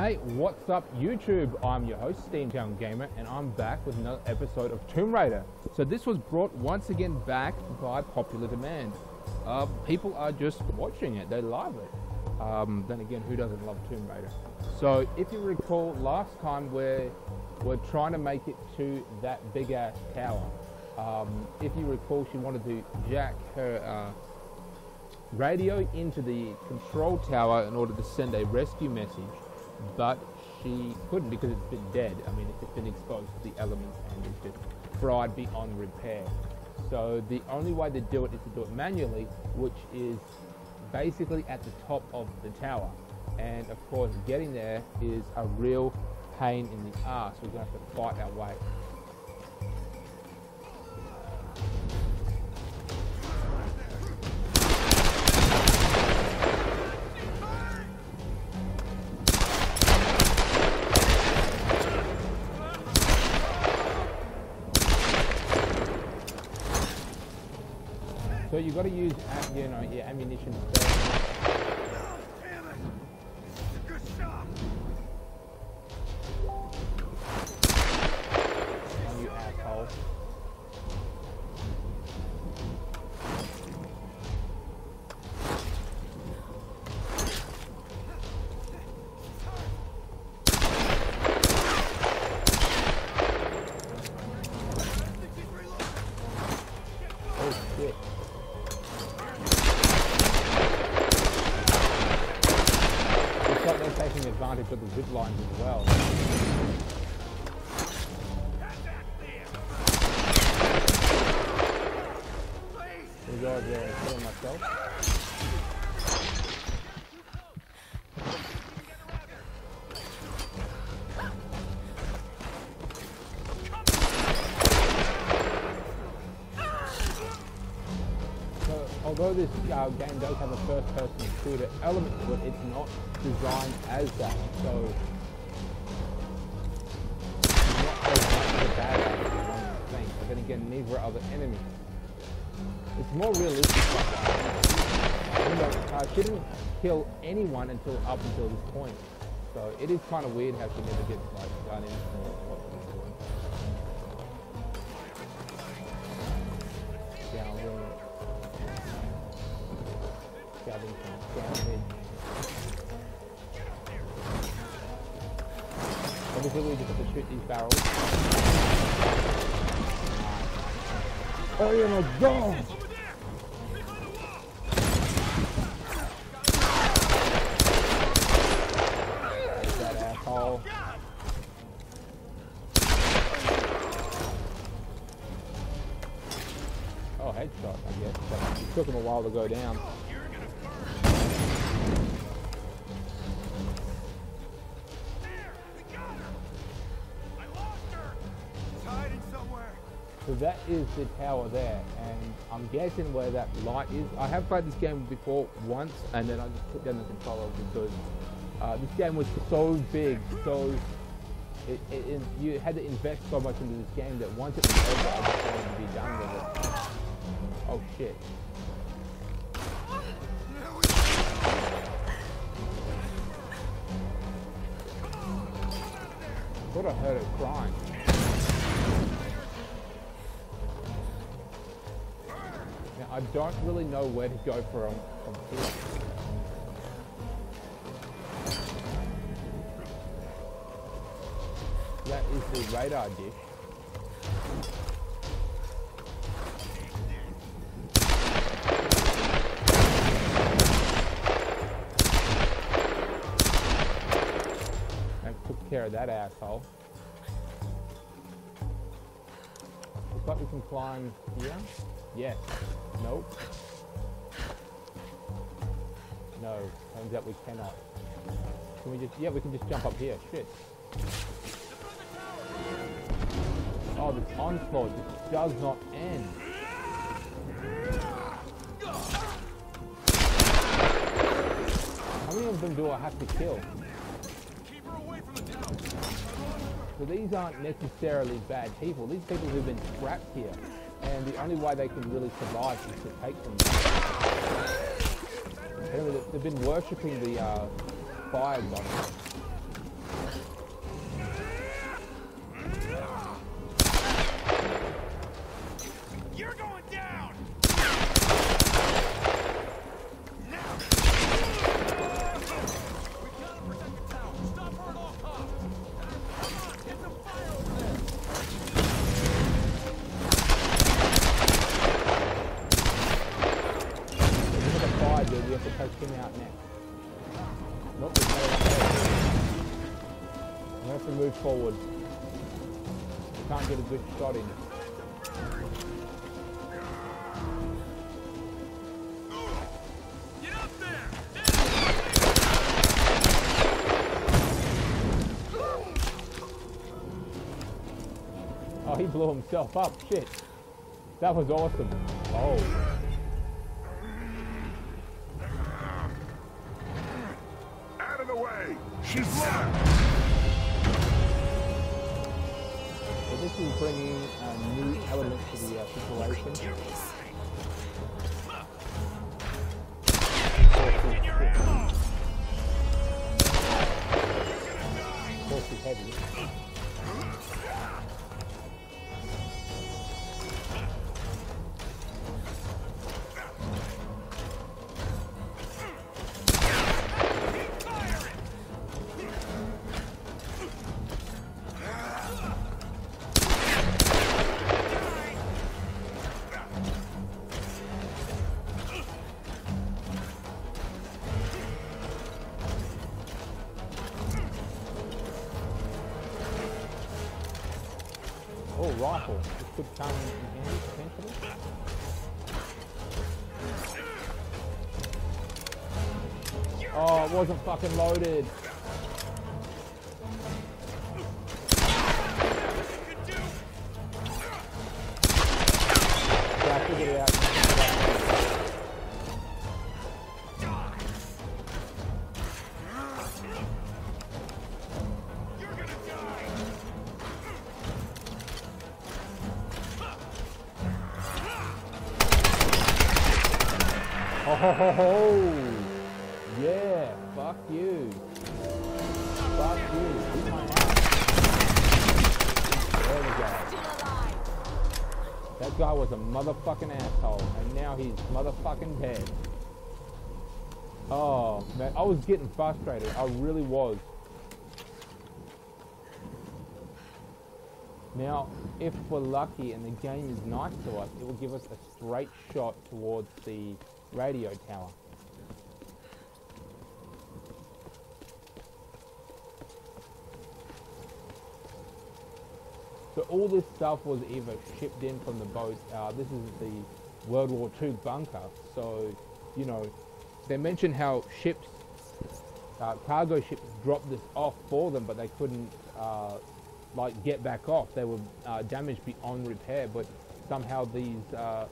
Hey, what's up YouTube? I'm your host, steamtowngamer, and I'm back with another episode of Tomb Raider. So this was brought once again back by popular demand. People are just watching it, they love it. Then again, who doesn't love Tomb Raider? So if you recall, last time we're trying to make it to that big ass tower. If you recall, she wanted to jack her radio into the control tower in order to send a rescue message. But she couldn't because it's been dead. I mean, it's been exposed to the elements and it's just fried beyond repair. So the only way to do it is to do it manually, which is basically at the top of the tower. And of course, getting there is a real pain in the ass. We're going to have to fight our way. So you've got to use, your ammunition first. Damn it! Good shot! On you asshole. Oh shit. They're taking advantage of the zip lines as well. We go over there and kill myself. So, although this game does have a first-person shooter element to it, it's not designed as that, so it's not as much of a badass as one would think. But then again, neither are the enemies. It's more realistic like that. She didn't kill anyone until up until this point, so it is kind of weird how she never gets like done in what she's doing. Gathering some damage. Obviously, we just have to shoot these barrels. Oh, yeah, my God! There's that asshole. Oh, headshot, I guess. But it took him a while to go down. So that is the tower there, and I'm guessing where that light is. I have played this game before once, and then I just put down the controller because this game was so big, so you had to invest so much into this game that once it was over, I just wanted to be done with it. Oh shit. I thought I heard her crying. I don't really know where to go from here. That is the radar dish. That took care of that asshole. Looks like we can climb here. Yes. Nope. No. Turns out we cannot. Can we just... Yeah, we can just jump up here. Shit. Oh, this onslaught just does not end. How many of them do I have to kill? So these aren't necessarily bad people. These people who've been trapped here. And the only way they can really survive is to take them. They've been worshipping the fire goddess. You're going down! Now! We gotta protect the tower. Stop her at all costs. Come on, get some fire over there. Look at the fire, dude. We have to take him out next. Nope, there's no one there. I'm gonna have to move forward. We can't get a good shot in. Get up there! Oh, he blew himself up. Shit. That was awesome. Oh. Out of the way! She's locked! So this is bringing new elements to the situation. Wasting your ammo! Of course, he's heavy. Oh, rifle. This could come in handy potentially. Oh, it wasn't fucking loaded. Okay, I figured it out. You're gonna die! Oh, ho, ho, ho. Yeah, fuck you. Fuck you. Beat my ass. There we go. That guy was a motherfucking asshole, and now he's motherfucking dead. Oh, man, I was getting frustrated. I really was. Now, if we're lucky and the game is nice to us, it will give us a straight shot towards the radio tower. So all this stuff was either shipped in from the boat. This is the World War II bunker. So, you know, they mentioned how ships, cargo ships dropped this off for them, but they couldn't like get back off. They were damaged beyond repair, but somehow these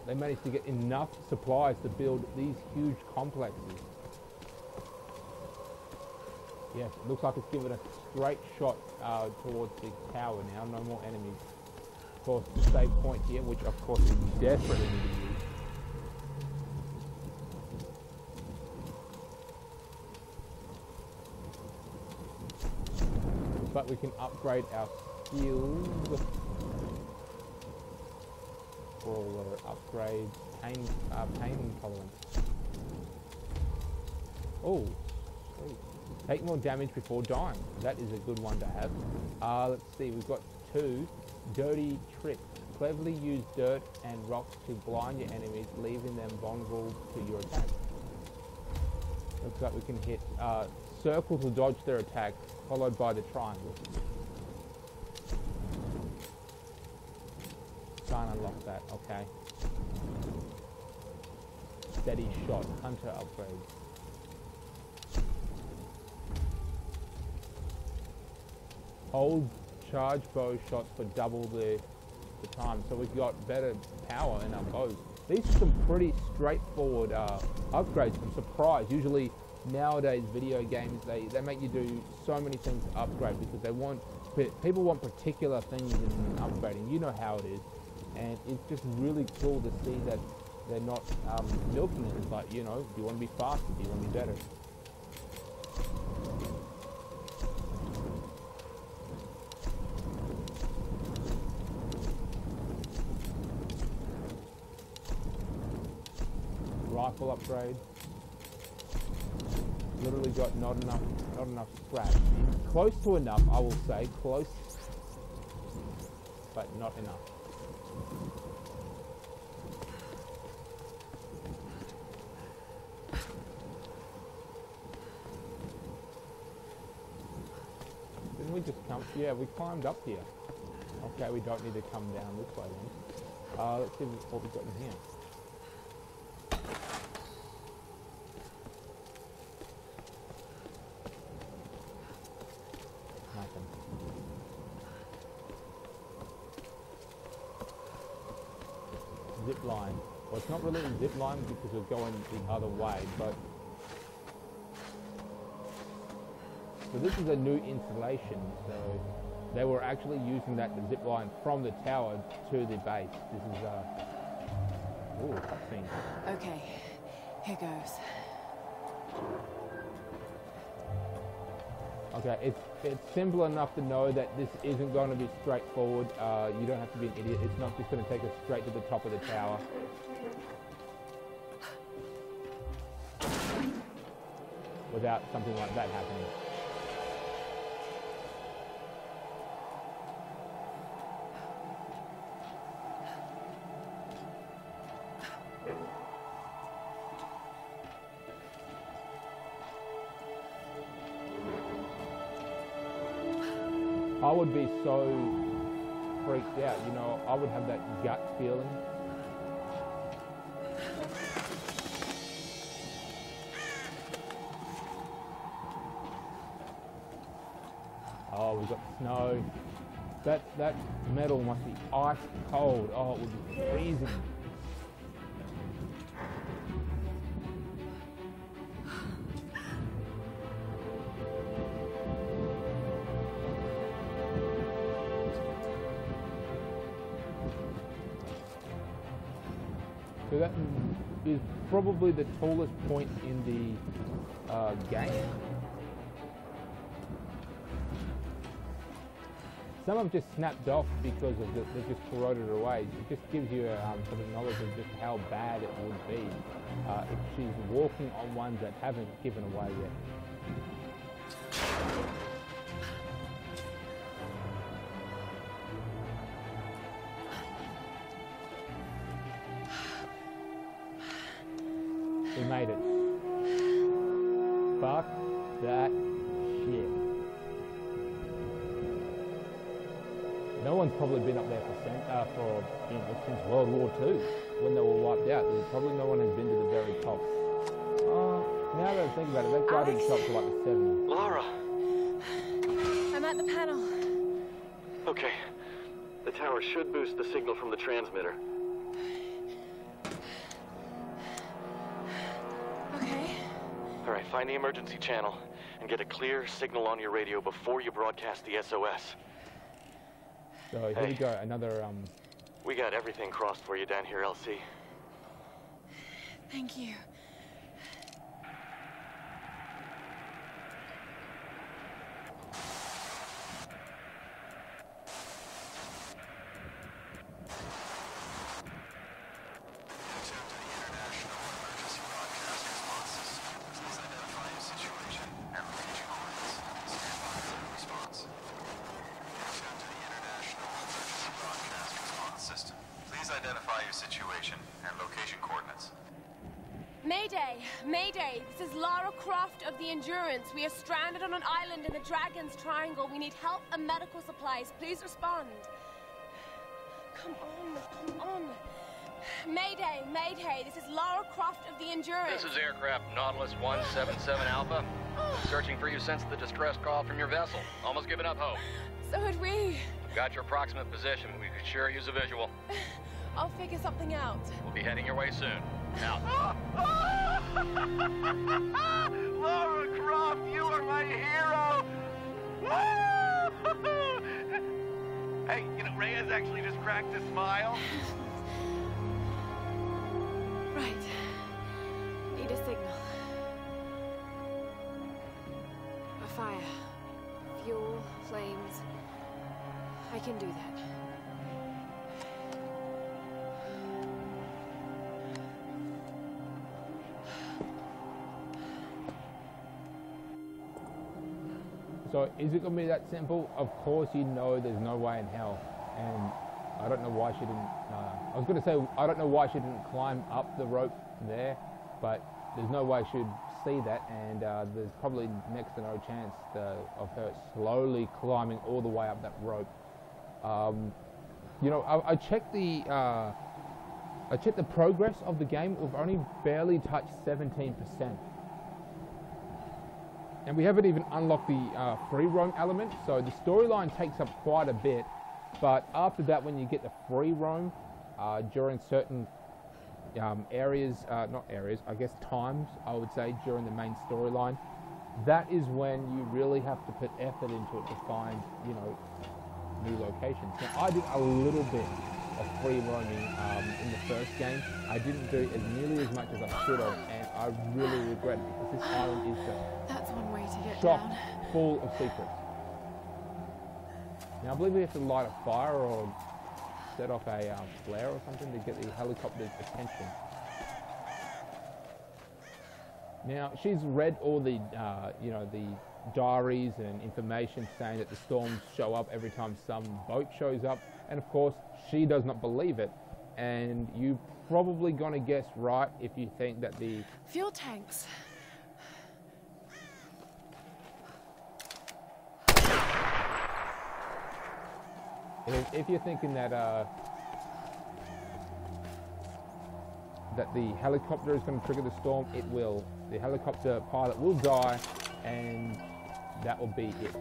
they managed to get enough supplies to build these huge complexes. Yes, it looks like it's given a straight shot towards the tower now. No more enemies. Of course, the save point here, which of course we desperately need to use. Looks like we can upgrade our skills. Brawler upgrade, pain intolerance. Oh, sweet. Take more damage before dying. That is a good one to have. Let's see, we've got 2 dirty tricks. Cleverly use dirt and rocks to blind your enemies, leaving them vulnerable to your attacks. Looks like we can hit circle to dodge their attack, followed by the triangle. Can't unlock that, okay. Steady shot, hunter upgrade. Hold charge bow shots for double the time, so we've got better power in our bows. These are some pretty straightforward upgrades. I'm surprised. Usually nowadays video games, they make you do so many things to upgrade because they want, people want particular things in upgrading. You know how it is. And it's just really cool to see that they're not milking it. It's like, you know, do you want to be faster? Do you want to be better? rifle upgrade. Literally got not enough scrap. Close to enough, I will say, close, but not enough. Didn't we just come? Yeah, we climbed up here. Okay, we don't need to come down this way then. Let's see what we've got in here. Nothing. Zip line. Well, it's not really a zip line because we're going the other way, but... So this is a new installation, so they were actually using that zip line from the tower to the base. This is, ooh, cutscene. Okay, here goes. Okay, it's simple enough to know that this isn't going to be straightforward. You don't have to be an idiot. It's not just going to take us straight to the top of the tower. Without something like that happening. I would be so freaked out, you know, I would have that gut feeling. Oh, we've got snow. That metal must be ice cold. Oh, it would be freezing. So that is probably the tallest point in the game. Some have just snapped off because of they've just corroded away. It just gives you sort of knowledge of just how bad it would be if she's walking on ones that haven't given away yet. We made it. Fuck that shit. No one's probably been up there for you know, since World War II, when they were wiped out. Probably no one has been to the very top. Now that I think about it, that guy didn't shot to like the 70s. Lara! I'm at the panel. Okay. The tower should boost the signal from the transmitter. Okay. Alright, find the emergency channel and get a clear signal on your radio before you broadcast the SOS. So here we go, another We got everything crossed for you down here, LC. Thank you. Identify your situation and location coordinates. Mayday! Mayday! This is Lara Croft of the Endurance. We are stranded on an island in the Dragon's Triangle. We need help and medical supplies. Please respond. Come on. Mayday! Mayday! This is Lara Croft of the Endurance. This is aircraft Nautilus 177 Alpha. Searching for you since the distress call from your vessel. Almost given up hope. So had we. Got your approximate position. We could sure use a visual. I'll figure something out. We'll be heading your way soon. Out. Lara Croft, you are my hero! Hey, you know, Reyes actually just cracked a smile. Right. Need a signal. A fire. Fuel, flames. I can do that. So is it going to be that simple? Of course you know there's no way in hell. And I don't know why she didn't... I was going to say, I don't know why she didn't climb up the rope there, but there's no way she'd see that, and there's probably next to no chance of her slowly climbing all the way up that rope. You know, I checked the progress of the game. We've only barely touched 17%. And we haven't even unlocked the free roam element, so the storyline takes up quite a bit. But after that, when you get the free roam during certain areas, not areas, I guess times, I would say, during the main storyline, that is when you really have to put effort into it to find, you know, new locations. Now, I did a little bit of free roaming in the first game. I didn't do as nearly as much as I should have, and I really regret it because this island is That's one way to get chock down. full of secrets. Now I believe we have to light a fire or set off a flare or something to get the helicopter's attention. Now she's read all the you know, the diaries and information saying that the storms show up every time some boat shows up, and of course she does not believe it. And you probably gonna guess right if you think that the Fuel tanks. if you're thinking that that the helicopter is going to trigger the storm, it will. The helicopter pilot will die, and that will be it.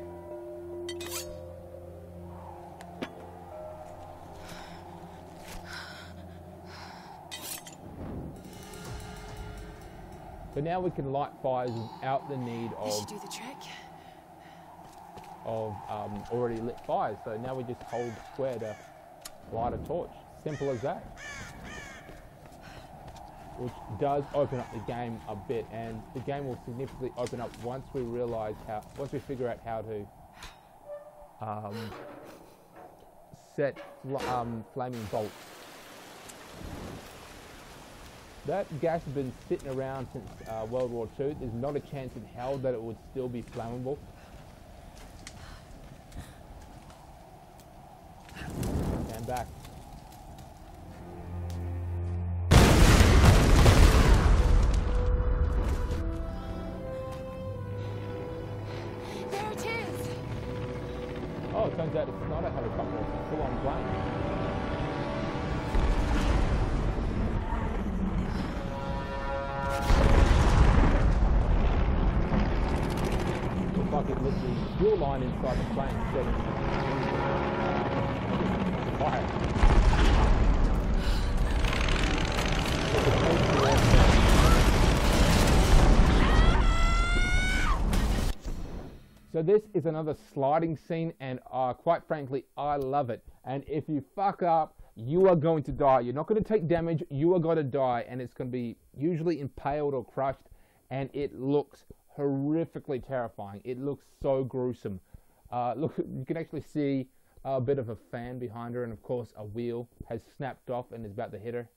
So now we can light fires without the need This should of do the trick. already lit fires. So now we just hold square to light a torch. Simple as that. Which does open up the game a bit, and the game will significantly open up once we figure out how to set flaming bolts. That gas has been sitting around since World War II. There's not a chance in hell that it would still be flammable. Stand back. There it is! Oh, it turns out it's not a helicopter, it's a full-on plane. Looks like it lit the fuel line inside the plane instead of fire. So this is another sliding scene, and quite frankly, I love it. And if you fuck up, you are going to die. You're not going to take damage, you are going to die, and it's going to be usually impaled or crushed, and it looks horrifically terrifying. It looks so gruesome. Look, you can actually see a bit of a fan behind her, and of course a wheel has snapped off and is about to hit her.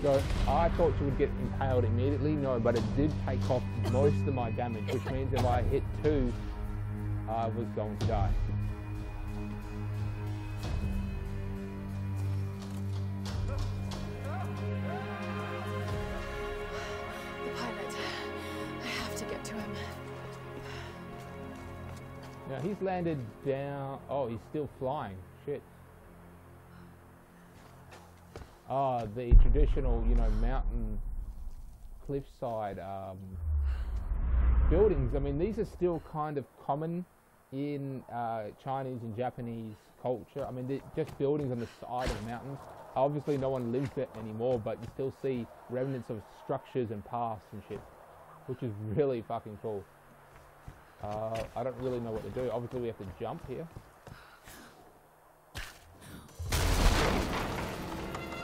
So I thought she would get impaled immediately. No, but it did take off most of my damage, which means if I hit 2, I was going to die. The pilot. I have to get to him. Now he's landed down. Oh, he's still flying. Shit. Oh, the traditional, you know, mountain cliffside buildings. I mean, these are still kind of common in Chinese and Japanese culture. I mean, they're just buildings on the side of mountains. Obviously, no one lives there anymore, but you still see remnants of structures and paths and shit, which is really fucking cool. I don't really know what to do. Obviously, we have to jump here.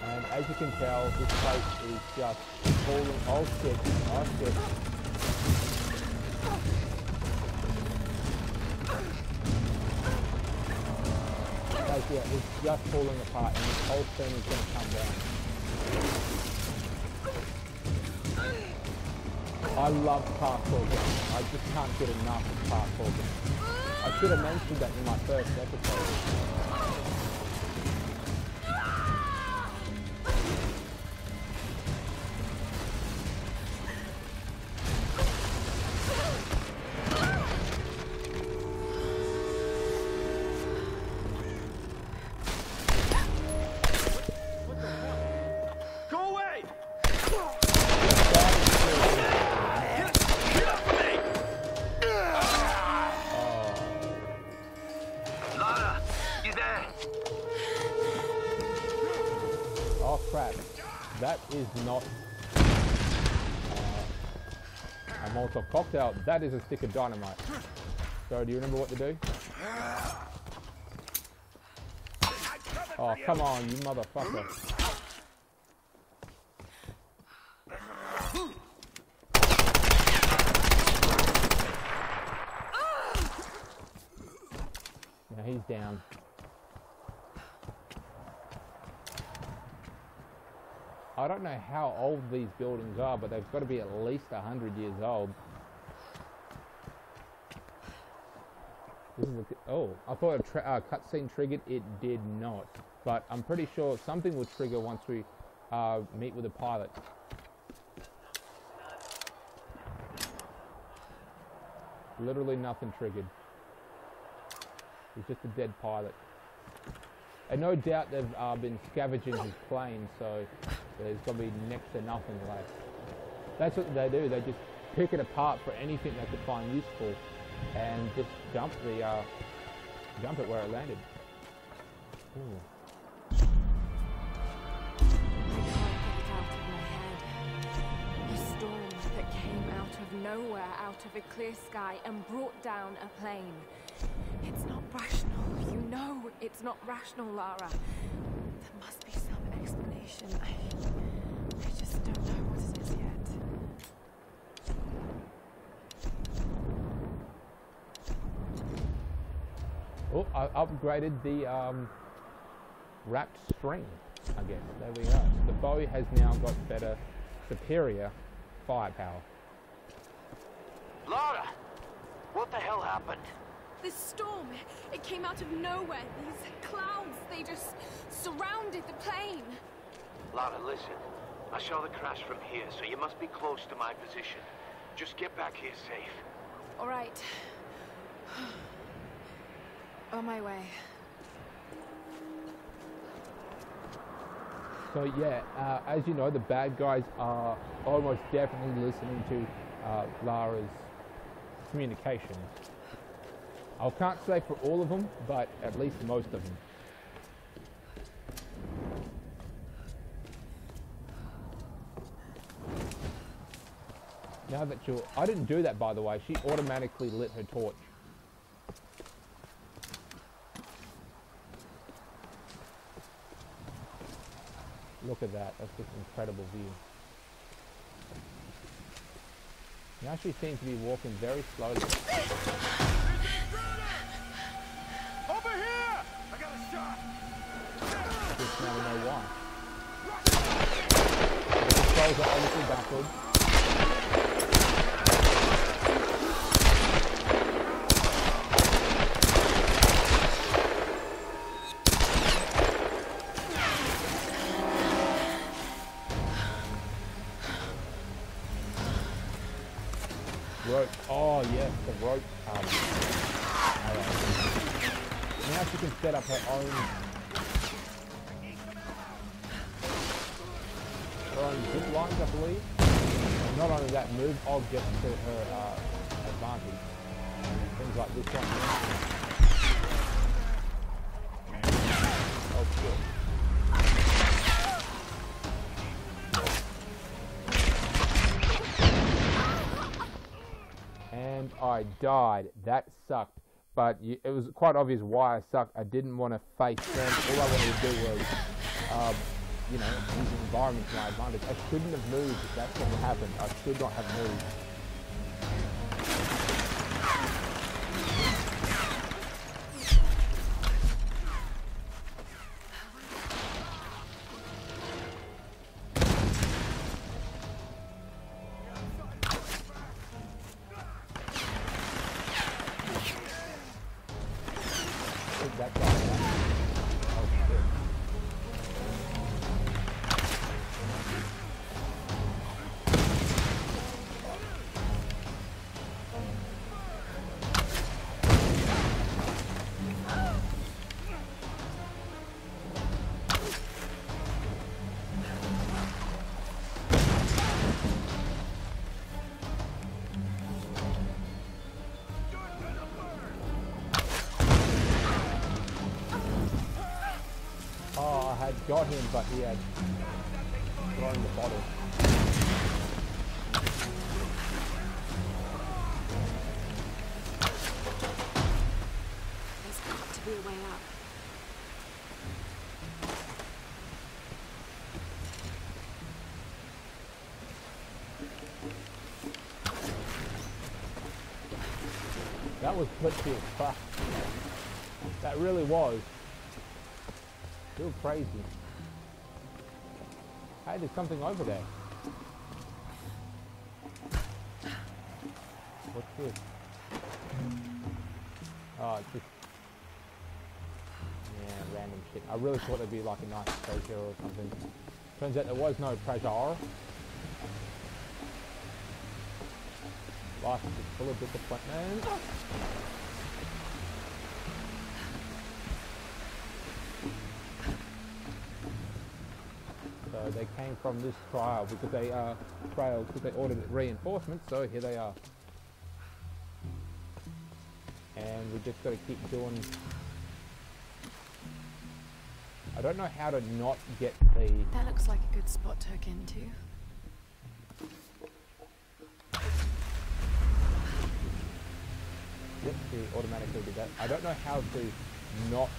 And as you can tell, this place is just falling. Oh shit, oh shit. Yeah, it's just falling apart and this whole thing is going to come down. I love parkour games. I just can't get enough of parkour games. I should have mentioned that in my first episode. Oh crap, that is not a Molotov cocktail, that is a stick of dynamite. So do you remember what to do? Oh come on, you motherfucker. Now he's down. I don't know how old these buildings are, but they've got to be at least 100 years old. This is oh, I thought a cutscene triggered. It did not. But I'm pretty sure something will trigger once we meet with the pilot. Literally nothing triggered. It's just a dead pilot. And no doubt they've been scavenging his plane, so there's going to be next to nothing left. That's what they do. They just pick it apart for anything they could find useful, and just dump it where it landed. Ooh. A storm that came out of nowhere, out of a clear sky, and brought down a plane. It's not rational. You know it's not rational, Lara. There must be some explanation. I just don't know what it is yet. Oh, I upgraded the wrapped string, I guess. There we go. The bow has now got better, superior firepower. Lara! What the hell happened? This storm, it came out of nowhere. These clouds, they just surrounded the plane. Lara, listen. I saw the crash from here, so you must be close to my position. Just get back here safe. All right. On my way. So yeah, as you know, the bad guys are almost definitely listening to Lara's communication. I can't say for all of them, but at least most of them. Now that you're... I didn't do that, by the way. She automatically lit her torch. Look at that. That's just an incredible view. Now she seems to be walking very slowly. Over here! I got a shot! Just now we know why. The controls are obviously backwards. Rope. Oh yes, the rope. Now she can set up her own zip lines, I believe. And not only that, move objects to her advantage. Things like this one here. Oh shit. And I died. That sucked. But it was quite obvious why I sucked. I didn't want to face them. All I wanted to do was, you know, use the environment to my advantage. I shouldn't have moved if that's what happened. I should not have moved. That guy. Oh shit. Oh, I had got him, but he had thrown the bottle. There's got to be a way out. That was glitchy as fuck. That really was. Still crazy. Hey, there's something over there. What's this? Oh, it's just... yeah, random shit. I really thought there'd be like a nice treasure or something. Turns out there was no treasure. Life is just full of disappointment. So they came from this trial because they ordered reinforcements. So here they are, and we just got to keep doing. I don't know how to not get the. That looks like a good spot to hook into. Yep, she automatically did that. I don't know how to not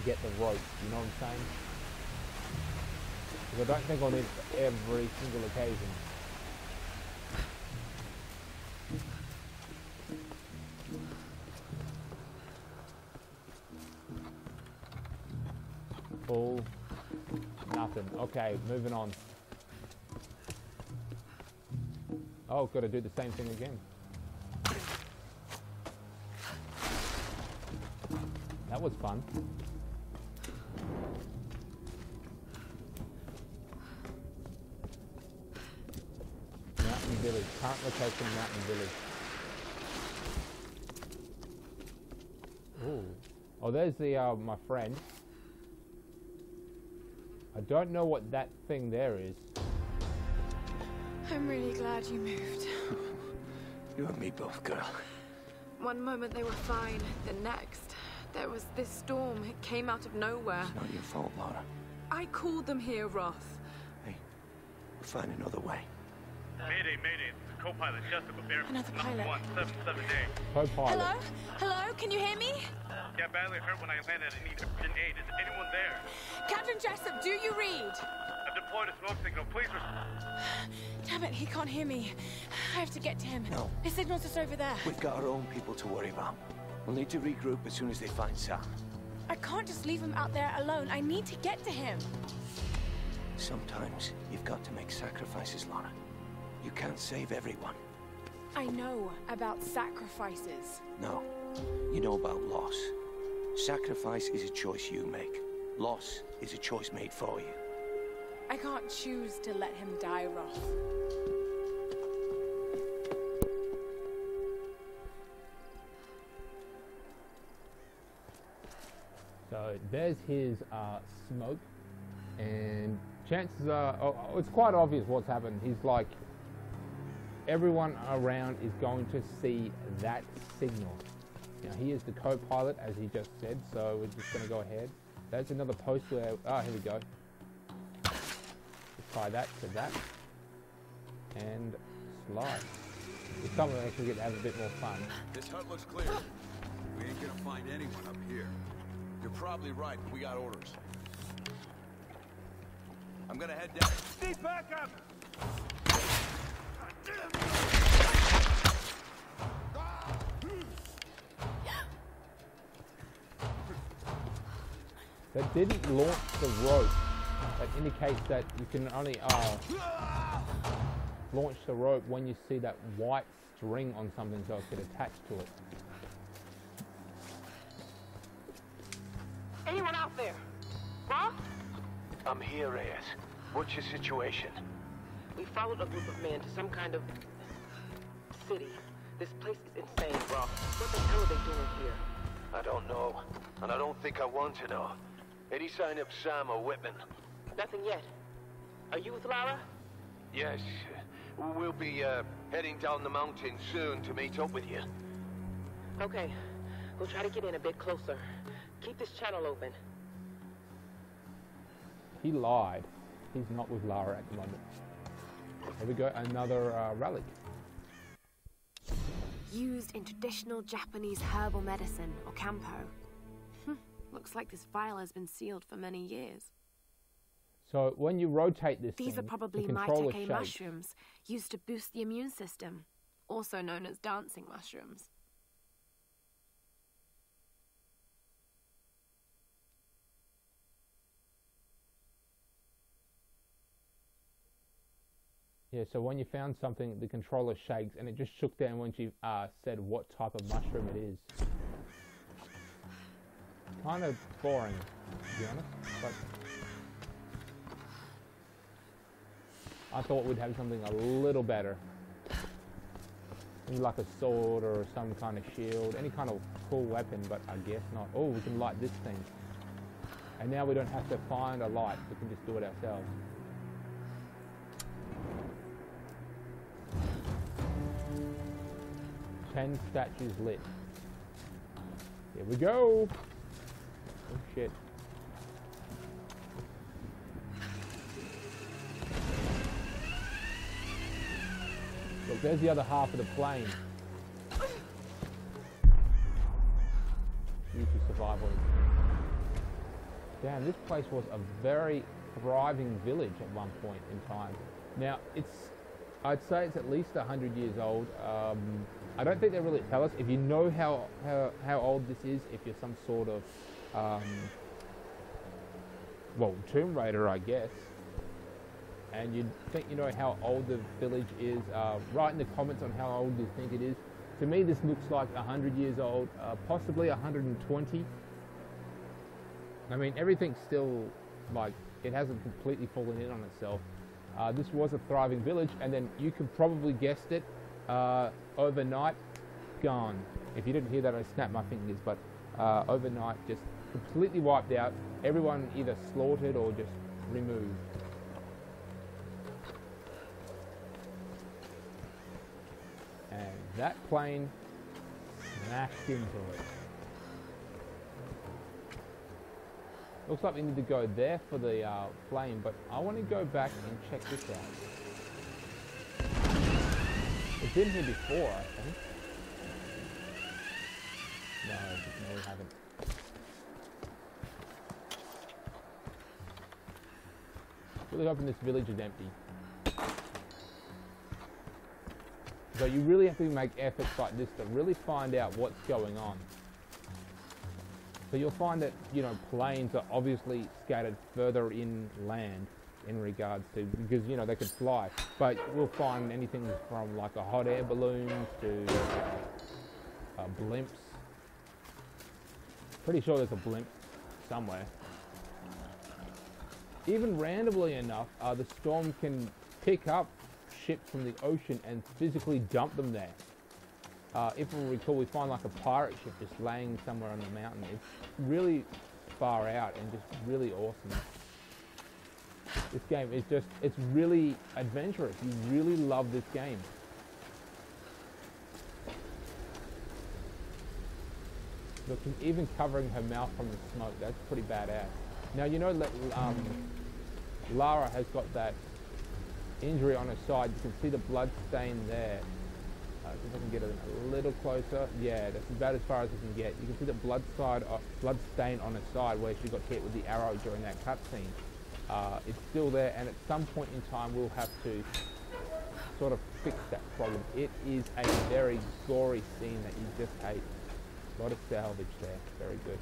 get the rope. You know what I'm saying? Because I don't think I'll need it for every single occasion. Full. Nothing. Okay, moving on. Oh, got to do the same thing again. That was fun. Mountain Village. Current location, Mountain Village. Ooh. Oh, there's the my friend. I don't know what that thing there is. I'm really glad you moved. You and me both, girl. One moment they were fine, the next, there was this storm. It came out of nowhere. It's not your fault, Laura. I called them here, Roth. Hey, we'll find another way. Mayday, mayday. This is co-pilot Jessica Bear. Another pilot. 177 Co-pilot. Hello? Hello? Can you hear me? Yeah, badly hurt when I landed. I need urgent aid. Is anyone there? Captain Jessup, do you read? I've deployed a smoke signal. Please Damn it, he can't hear me. I have to get to him. No. His signal's just over there. We've got our own people to worry about. We'll need to regroup as soon as they find Sam. I can't just leave him out there alone. I need to get to him. Sometimes you've got to make sacrifices, Laura. You can't save everyone. I know about sacrifices. No. You know about loss. Sacrifice is a choice you make. Loss is a choice made for you. I can't choose to let him die, Roth. So there's his smoke, and chances are, it's quite obvious what's happened. He's like, everyone around is going to see that signal. Now he is the co-pilot, as he just said, so we're just going to go ahead. There's another post where, here we go. Apply that to that. And slide. It's something that actually get to have a bit more fun. This hut looks clear. We ain't gonna find anyone up here. You're probably right, but we got orders. I'm gonna head down. Need backup! That didn't launch the rope. That indicates that you can only launch the rope when you see that white string on something so it can attach to it. Anyone out there? Huh? I'm here, Reyes. What's your situation? We followed a group of men to some kind of city. This place is insane, bro. What the hell are they doing here? I don't know, and I don't think I want to know. Any sign of Sam or Whitman? Nothing yet. Are you with Lara? Yes. We'll be heading down the mountain soon to meet up with you. Okay. We'll try to get in a bit closer. Keep this channel open. He lied. He's not with Lara at the moment. Here we go, another relic. Used in traditional Japanese herbal medicine, or kampo. Looks like this vial has been sealed for many years. So when you rotate this These thing, are probably the controller maitake shakes. mushrooms, used to boost the immune system, also known as dancing mushrooms. Yeah, so when you found something, the controller shakes, and it just shook down when she said what type of mushroom it is. Kind of boring, to be honest, but I thought we'd have something a little better. Maybe like a sword or some kind of shield, any kind of cool weapon, but I guess not. Oh, we can light this thing. And now we don't have to find a light, we can just do it ourselves. Ten statues lit. Here we go! Oh shit. Look, there's the other half of the plane. Use your survival instinct. Damn, this place was a very thriving village at one point in time. Now, I'd say it's at least 100 years old. I don't think they really tell us. If you know how old this is, if you're some sort of, well, Tomb Raider, I guess, and you think you know how old the village is, write in the comments on how old you think it is. To me, this looks like 100 years old, possibly 120. I mean, everything's still, like, it hasn't completely fallen in on itself. This was a thriving village, and then you could probably guessed it, overnight, gone. If you didn't hear that, I snapped my fingers, but overnight, just completely wiped out. Everyone either slaughtered or just removed. And that plane smashed into it. Looks like we need to go there for the flame, but I want to go back and check this out. It's been here before, I think. No, we haven't. Really hoping this village is empty. So you really have to make efforts like this to really find out what's going on. So you'll find that, you know, planes are obviously scattered further inland in regards to, because, you know, they could fly. But we'll find anything from like a hot air balloon to blimps. Pretty sure there's a blimp somewhere. Even randomly enough, the storm can pick up ships from the ocean and physically dump them there. If we recall, we find like a pirate ship just laying somewhere on the mountain. It's really far out and just really awesome. This game is just, it's really adventurous. You really love this game. Look, she's even covering her mouth from the smoke. That's pretty badass. Now, you know, Lara has got that injury on her side. You can see the blood stain there. See if I can get it a little closer. Yeah, that's about as far as I can get. You can see the blood stain on her side where she got hit with the arrow during that cutscene. It's still there, and at some point in time, we'll have to sort of fix that problem. It is a very gory scene that you just hate. A lot of salvage there. Very good.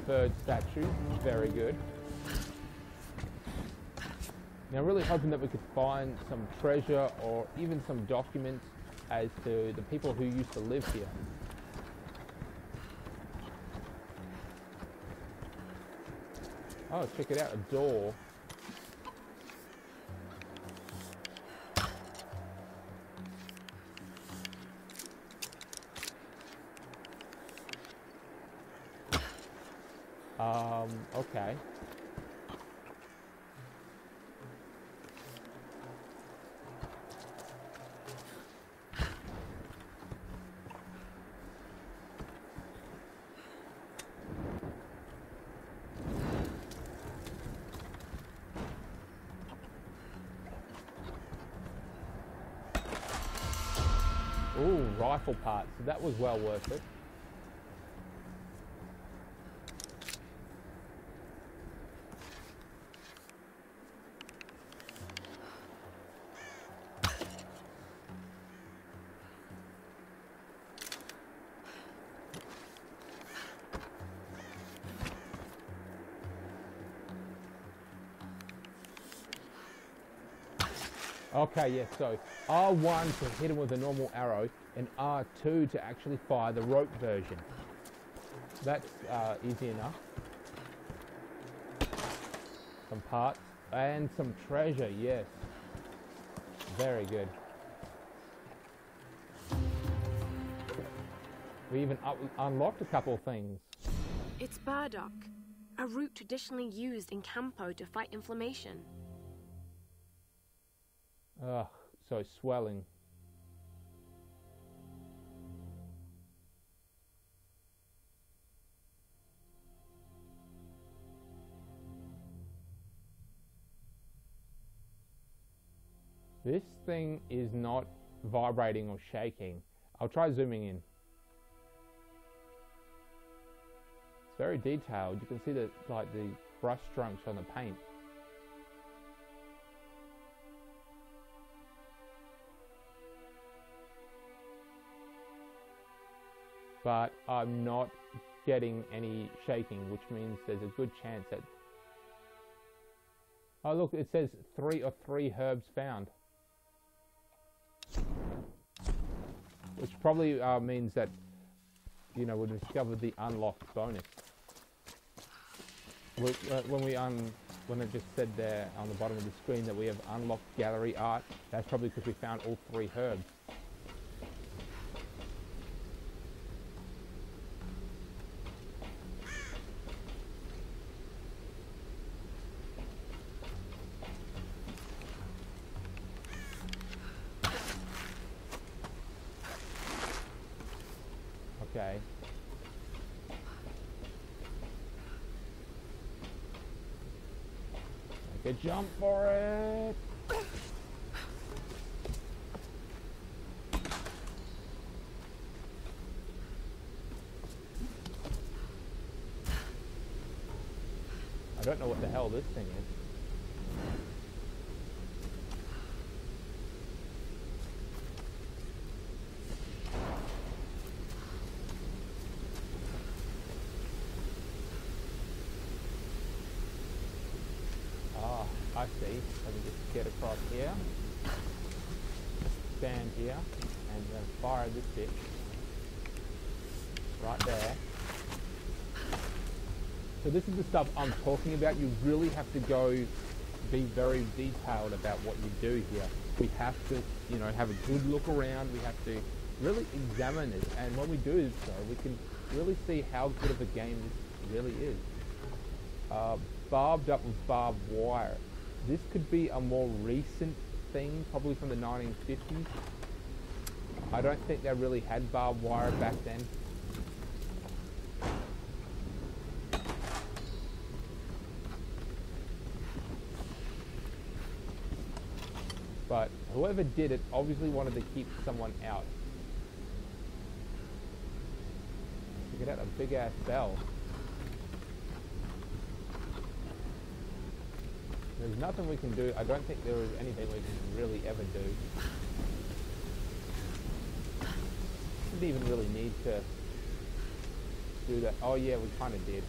Third statue. Very good. Now, really hoping that we could find some treasure or even some documents as to the people who used to live here. Oh, check it out, a door. Okay. Ooh, rifle parts. So that was well worth it. Okay, yes, so R1 to hit him with a normal arrow, and R2 to actually fire the rope version. That's easy enough. Some parts and some treasure, yes. Very good. We even unlocked a couple of things. It's burdock, a root traditionally used in Campo to fight inflammation. Ugh, so swelling. This thing is not vibrating or shaking. I'll try zooming in. It's very detailed. You can see the brush strokes on the paint. But I'm not getting any shaking, which means there's a good chance that... Oh look, it says 3 of 3 herbs found. Which probably means that, you know, we discovered the unlocked bonus. When it just said there on the bottom of the screen that we have unlocked gallery art, that's probably because we found all 3 herbs. Okay. Make a jump for it. I don't know what the hell this thing is. I see. Let me just get across here, stand here, and then fire this bit right there. So this is the stuff I'm talking about. You really have to be very detailed about what you do here. We have to, you know, have a good look around. We have to really examine it, and when we do so, we can really see how good of a game this really is. Barbed up with barbed wire. This could be a more recent thing, probably from the 1950s. I don't think they really had barbed wire back then. But whoever did it obviously wanted to keep someone out. Check it out, a big ass bell. There's nothing we can do. I don't think there is anything we can really ever do. Didn't even really need to do that. Oh yeah, we kind of did.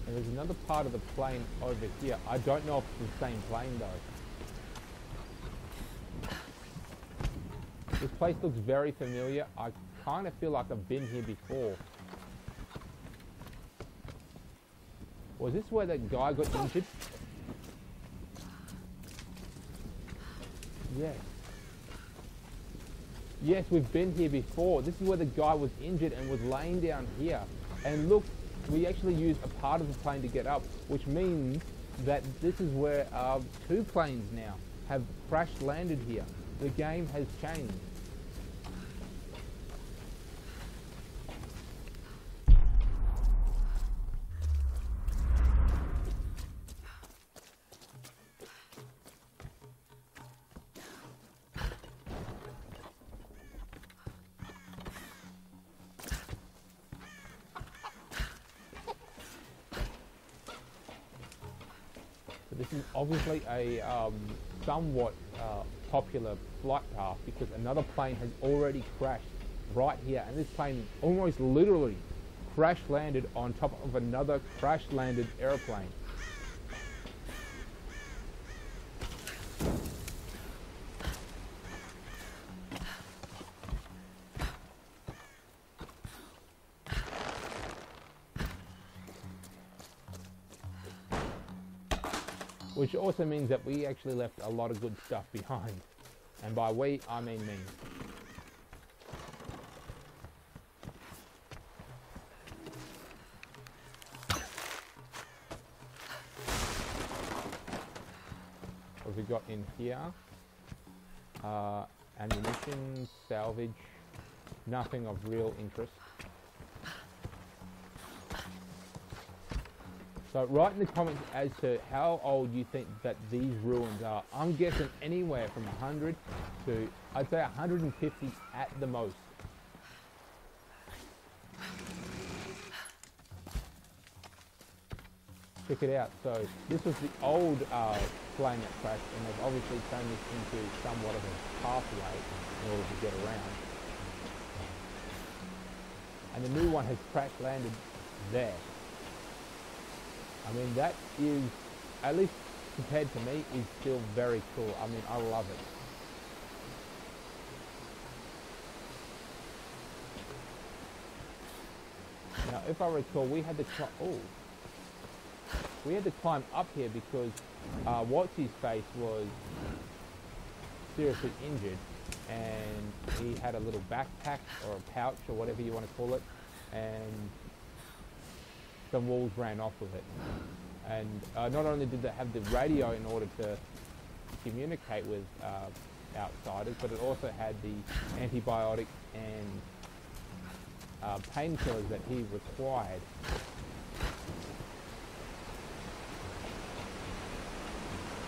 And there's another part of the plane over here. I don't know if it's the same plane though. This place looks very familiar. I kind of feel like I've been here before. Was this where that guy got injured? Yes. Yes, we've been here before. This is where the guy was injured and was laying down here. And look, we actually used a part of the plane to get up, which means that this is where 2 planes now have crash landed here. The game has changed. This is obviously a somewhat popular flight path because another plane has already crashed right here, and this plane almost literally crash landed on top of another crash landed airplane. Which also means that we actually left a lot of good stuff behind. And by we, I mean me. What have we got in here? Ammunition, salvage, nothing of real interest. So write in the comments as to how old you think that these ruins are. I'm guessing anywhere from 100 to, I'd say 150 at the most. Check it out. So this was the old plane that crashed, and they've obviously turned this into somewhat of a pathway in order to get around. And the new one has crash landed there. I mean, that is, at least compared to me, is still very cool. I mean, I love it. Now, if I recall, we had to climb up here because what's-his-face was seriously injured, and he had a little backpack or a pouch or whatever you want to call it, and some walls ran off with it. And not only did they have the radio in order to communicate with outsiders, but it also had the antibiotic and painkillers that he required.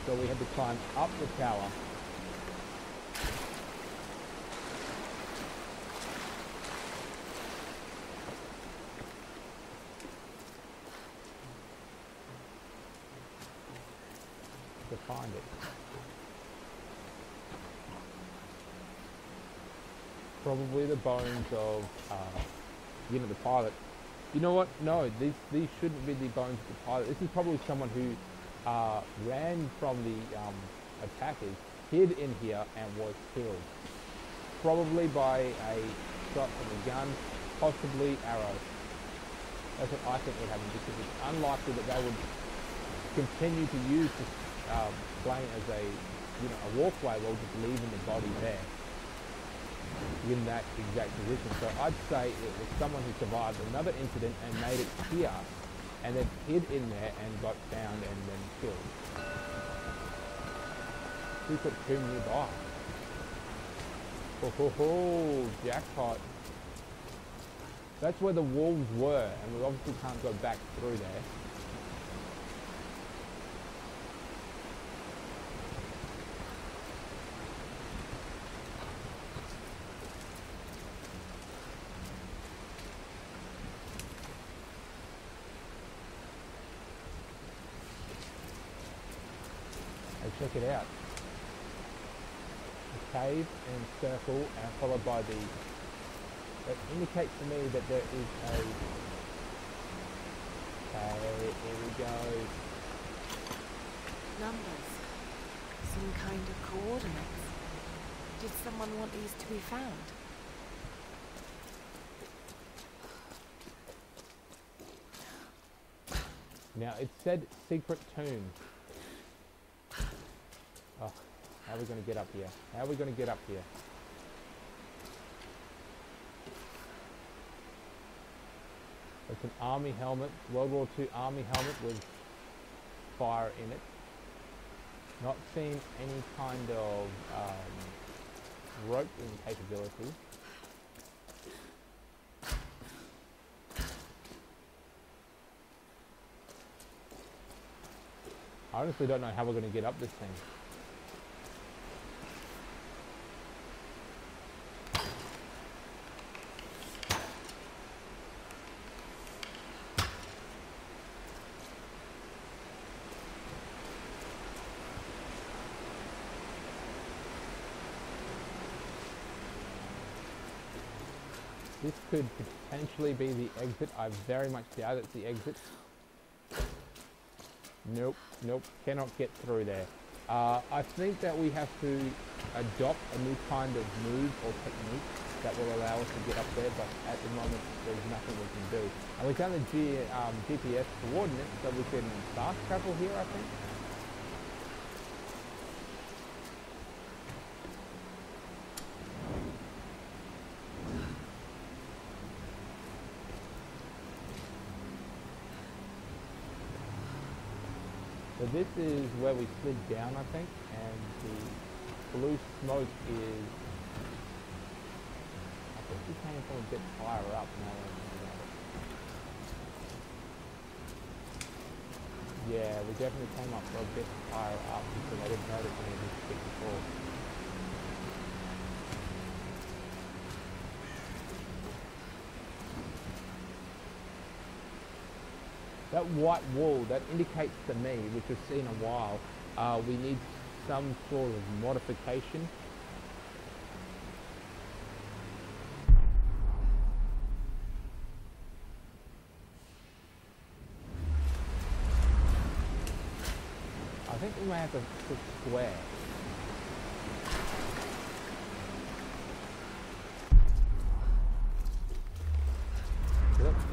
So we had to climb up the tower. To find it. Probably the bones of, the pilot. You know what? No, these shouldn't be the bones of the pilot. This is probably someone who ran from the attackers, hid in here, and was killed. Probably by a shot from a gun, possibly arrow. That's what I think would happen, because it's unlikely that they would continue to use this plane as a walkway while just leaving the body there. in that exact position. So I'd say it was someone who survived another incident and made it here, and then hid in there and got found and then killed. Secret tomb nearby. Oh, jackpot. That's where the wolves were, and we obviously can't go back through there. Check it out. A cave and circle, and followed by the... That indicates to me that there is a... Okay, here we go. Numbers. Some kind of coordinates. Did someone want these to be found? Now, it said secret tomb. Oh, how are we going to get up here? How are we going to get up here? It's an army helmet, World War II army helmet with fire in it. Not seen any kind of roping capability. I honestly don't know how we're going to get up this thing. This could potentially be the exit. I very much doubt it's the exit. Nope, nope, cannot get through there. I think that we have to adopt a new kind of move or technique that will allow us to get up there, but at the moment there's nothing we can do. And we found the GPS coordinates, so we can fast travel here, I think. So this is where we slid down, I think, and the blue smoke is... I think we came from a bit higher up now. Yeah, we definitely came up from a bit higher up because I didn't notice any of this shit before. That white wall, that indicates to me, which we've seen a while, we need some sort of modification. I think we may have to push square.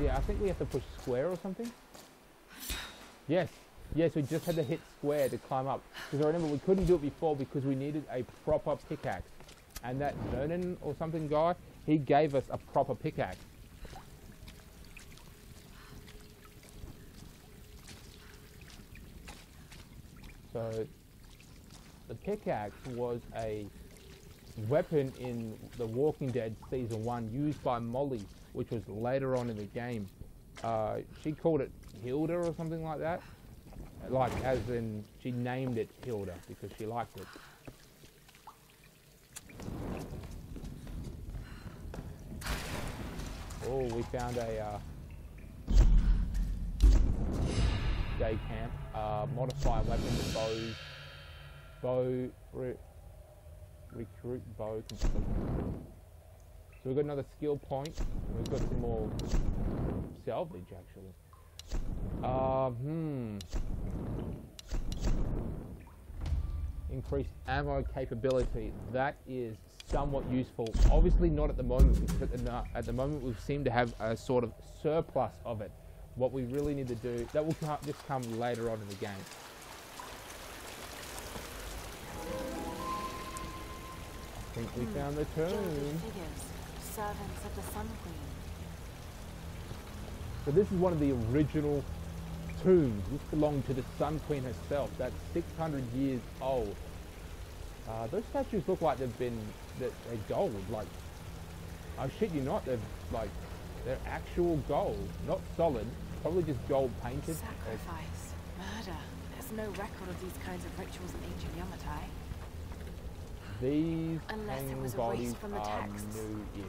Yeah, I think we have to push square or something. Yes, yes, we just had to hit square to climb up. Because I remember we couldn't do it before because we needed a proper pickaxe. And that Vernon or something guy, he gave us a proper pickaxe. So, the pickaxe was a weapon in The Walking Dead Season 1 used by Molly, which was later on in the game. She called it Hilda or something like that. Like, as in, she named it Hilda because she liked it. Oh, we found a day camp. Modified weapons, recruit bow. So we've got another skill point. We've got some more salvage actually. Increased ammo capability. That is somewhat useful. Obviously not at the moment because at the moment we seem to have a sort of surplus of it. What we really need to do, that will just come later on in the game. think we found the tomb. Gilded figures, servants of the Sun Queen. So this is one of the original tombs. This belonged to the Sun Queen herself. That's 600 years old. Those statues look like they're gold. Like, I shit you not, they're actual gold, not solid. Probably just gold painted. Sacrifice, murder. There's no record of these kinds of rituals in ancient Yamatai. These Unless it hanging was bodies erased from the are texts. new-ish.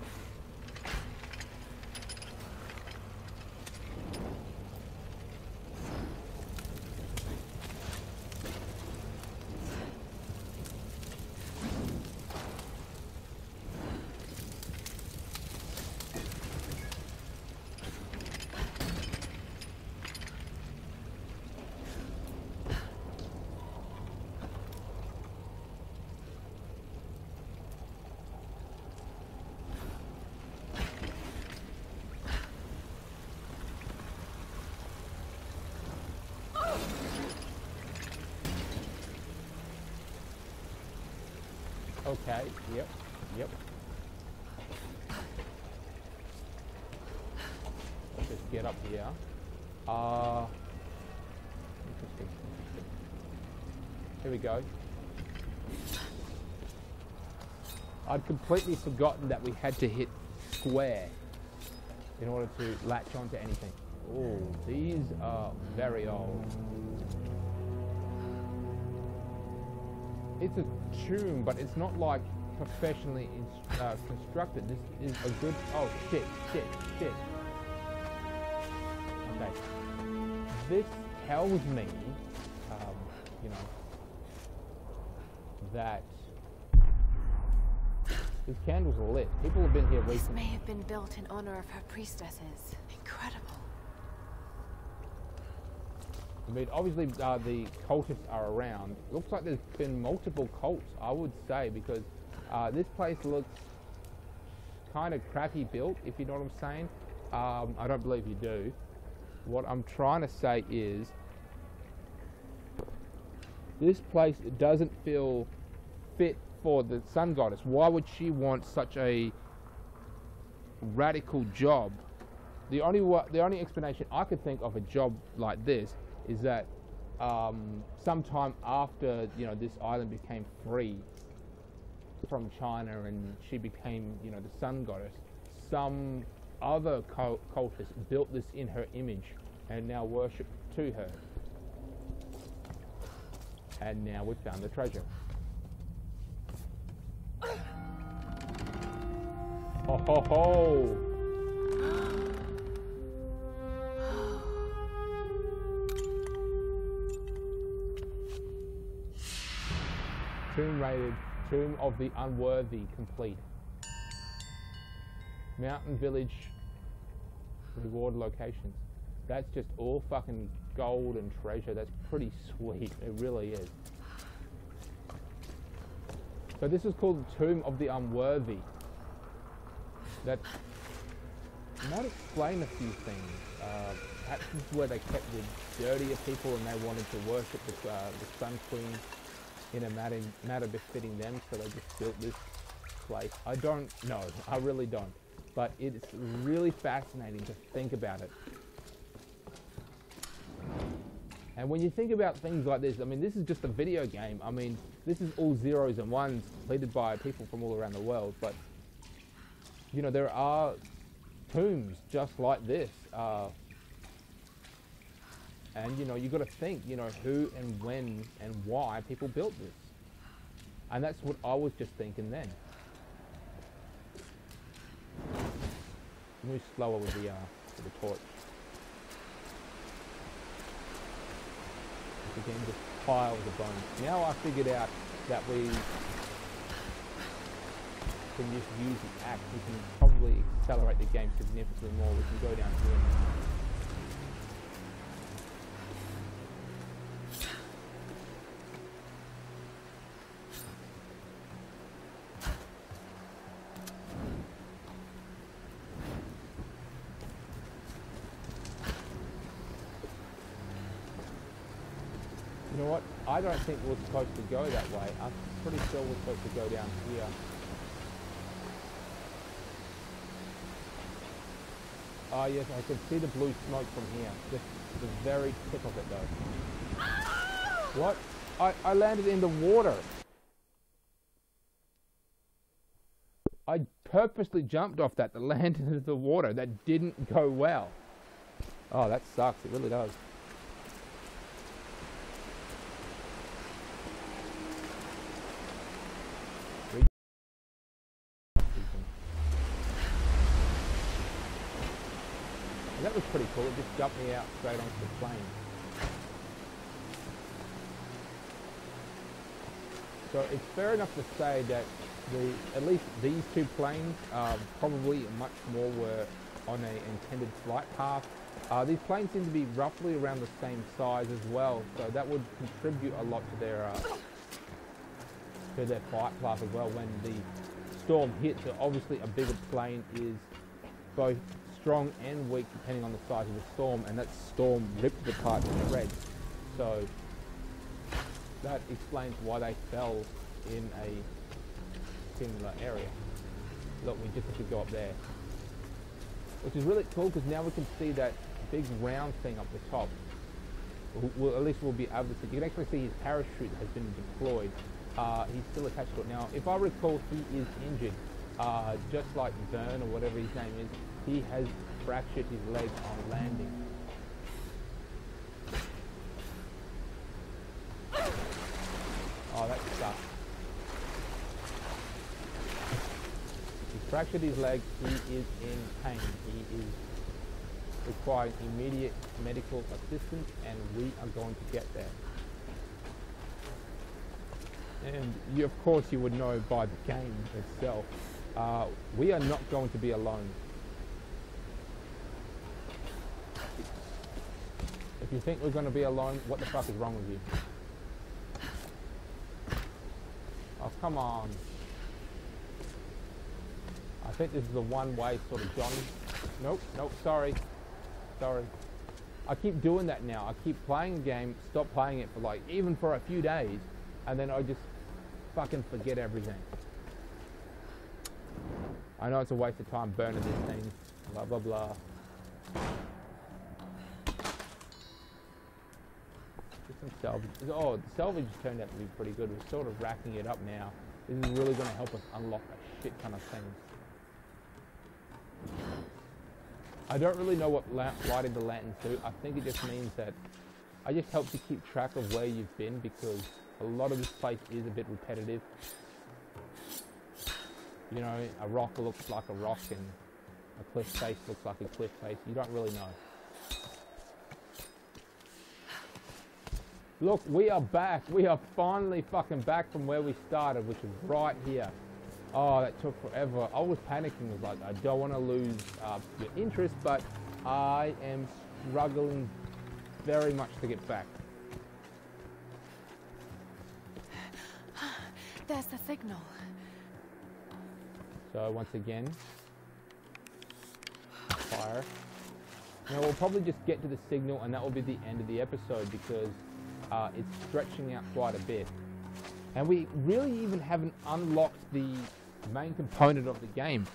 Okay, yep. Let's just get up here. Interesting. Here we go. I'd completely forgotten that we had to hit square in order to latch onto anything. Oh, these are very old. It's a tomb, but it's not like professionally constructed. This is a good... Oh, shit. Okay. This tells me, you know, that these candles are lit. People have been here This recently. may have been built in honor of her priestesses. Incredible. I mean, obviously the cultists are around. Looks like there's been multiple cults, I would say, because this place looks kind of crappy built, if you know what I'm saying. I don't believe you do. What I'm trying to say is, this place doesn't feel fit for the sun goddess. Why would she want such a radical job? The only explanation I could think of a job like this is that sometime after, you know, this island became free from China and she became, you know, the sun goddess, some other cultists built this in her image and now worship to her. And now we've found the treasure. Ho ho ho! Tomb rated, Tomb of the Unworthy complete. Mountain Village reward locations. That's just all fucking gold and treasure. That's pretty sweet. It really is. So this is called the Tomb of the Unworthy. That might explain a few things. Perhaps this is where they kept the dirtier people and they wanted to worship the Sun Queen in a matter befitting them, so they just built this place. I don't know. I really don't. But it's really fascinating to think about it. And when you think about things like this, I mean, this is just a video game. I mean, this is all zeros and ones completed by people from all around the world. But, you know, there are tombs just like this. And, you know, you've got to think, you know, who and when and why people built this. And that's what I was just thinking then. Move slower with the torch. Again, just piles of bones. Now I figured out that we can just use the axe. We can probably accelerate the game significantly more. We can go down here. You know what? I don't think we're supposed to go that way. I'm pretty sure we're supposed to go down here. Oh yes, I can see the blue smoke from here. Just the very tip of it though. What? I landed in the water. I purposely jumped off that to land into the water. That didn't go well. Oh, that sucks. It really does. That was pretty cool. It just jumped me out straight onto the plane. So it's fair enough to say that at least these two planes probably much more were on an intended flight path. These planes seem to be roughly around the same size as well, so that would contribute a lot to their flight path as well. When the storm hits, so obviously a bigger plane is both strong and weak depending on the size of the storm, and that storm ripped it apart to shreds. So that explains why they fell in a similar area. Look, we just have to go up there, which is really cool because now we can see that big round thing up the top. Well, at least we'll be able to see. You can actually see his parachute has been deployed. He's still attached to it. Now, if I recall, he is injured, just like Vern or whatever his name is. He has fractured his leg on landing. Oh, that sucks. He's fractured his leg. He is in pain. He is requiring immediate medical assistance, and we are going to get there. And you, of course, you would know by the game itself, we are not going to be alone. If you think we're going to be alone, what the fuck is wrong with you? Oh, come on. I think this is the one-way sort of Johnny. Nope, nope, sorry. Sorry. I keep doing that now. I keep playing the game, stop playing it for like, even for a few days, and then I just fucking forget everything. I know it's a waste of time burning these things. Blah, blah, blah. Some salvage. Oh, the salvage turned out to be pretty good. We're sort of racking it up now. This is really going to help us unlock a shit ton of things. I don't really know what lighting the lanterns do. I think it just means that I just help you keep track of where you've been, because a lot of this place is a bit repetitive. You know, a rock looks like a rock and a cliff face looks like a cliff face. You don't really know. Look, we are back. We are finally fucking back from where we started, which is right here. Oh, that took forever. I was panicking. I was like, I don't want to lose your interest, but I am struggling very much to get back. There's the signal. So once again, fire. Now we'll probably just get to the signal, and that will be the end of the episode, because it's stretching out quite a bit. And we really even haven't unlocked the main component of the game,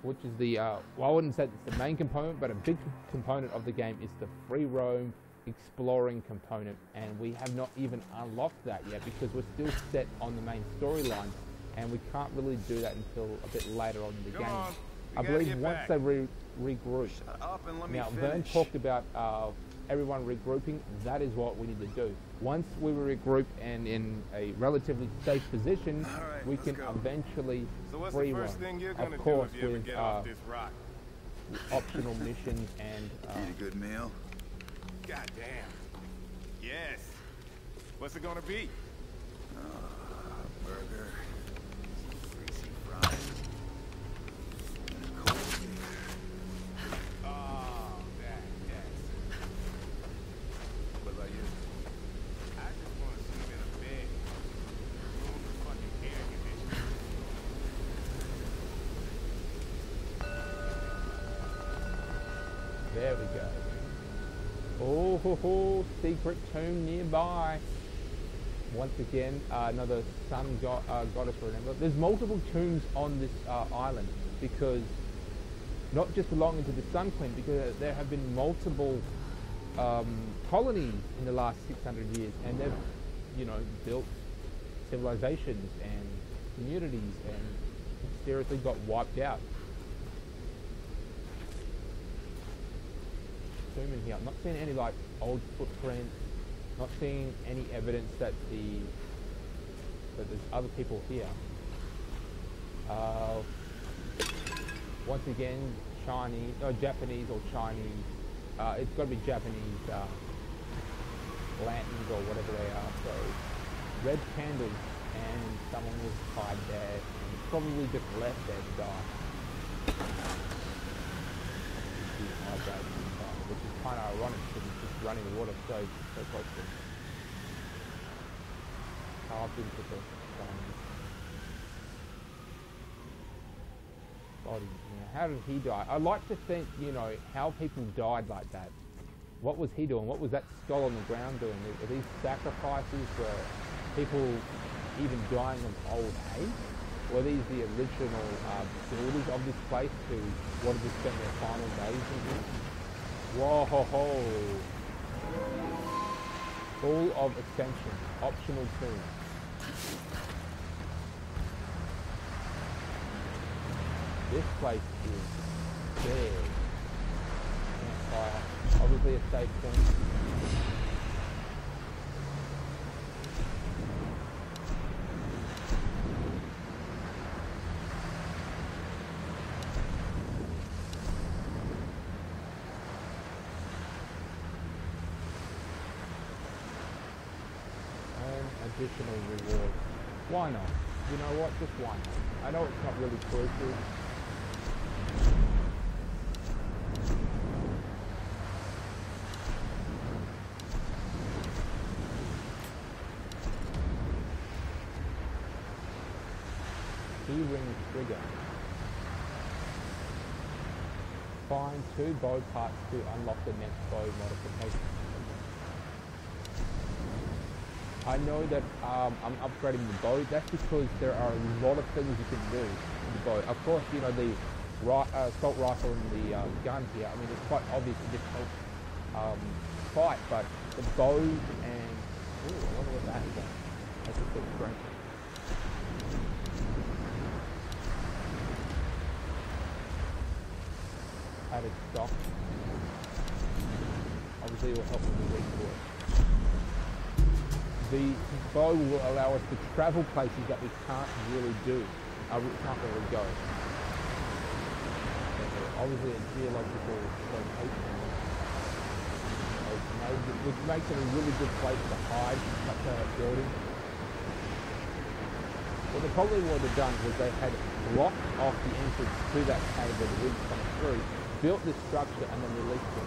which is the, well, I wouldn't say it's the main component, but a big component of the game is the free roam exploring component, and we have not even unlocked that yet because we're still set on the main storyline, and we can't really do that until a bit later on in the game. I believe once they regroup. Now, Vern talked about everyone regrouping. That is what we need to do. Once we regroup and in a relatively safe position, we can eventually free roam. Of course, with optional missions and. Eat a good meal. God damn. Yes. What's it gonna be? Burger. Greasy fries. And a cold beer. Oh, that, yes. What about you? I just want to sleep in a bed. Room with fucking air conditioning. There we go. Oh, ho, ho, secret tomb nearby. Once again, another sun goddess, remember. There's multiple tombs on this island because not just belonging to the Sun Queen, because there have been multiple colonies in the last 600 years, and they've, you know, built civilizations and communities, and mysteriously got wiped out. Zoom in here. I'm not seeing any like old footprints. Not seeing any evidence that there's other people here. Once again, Chinese, or Japanese or Chinese. It's got to be Japanese lanterns or whatever they are. So red candles, and someone was tied there and probably just left there to die. Which is kind of ironic because it's just running water so close to it. How I've been to the body. You know, how did he die? I like to think, you know, how people died like that. What was he doing? What was that skull on the ground doing? Are these sacrifices? Were people even dying of old age? Were these the original builders of this place who wanted to spend their final days in here? Whoa ho ho! Full of Ascension, optional tomb. This place is big. Campfire, obviously a safe point. Additional reward. Why not? You know what? Just why not? I know it's not really crucial. Keyring trigger. Find 2 bow parts to unlock the next bow modification. I know that I'm upgrading the bow. That's because there are a lot of things you can do with the bow. Of course, you know, the assault rifle and the gun here, I mean, it's quite obvious it just helps fight, but the bow and... Ooh, I wonder what that is. That's a bit great. Added stock. Obviously it will help with the recoil. The bow will allow us to travel places that we can't really do. We can't really go. Obviously a geological location, which makes it a really good place to hide such a building. What they probably would have done was they had blocked off the entrance to that cave where the wind's coming through, built this structure and then released it.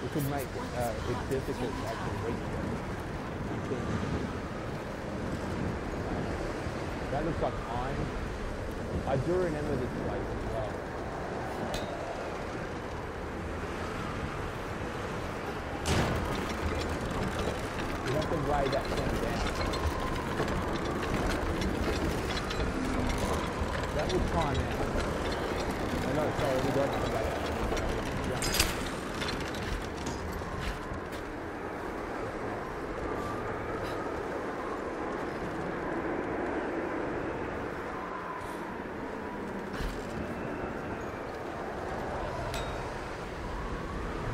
It could make it difficult to actually reach it. That looks like iron. I do remember this place as well. You have to weigh that thing down. That would time out. Oh no, sorry, we don't have to weigh that.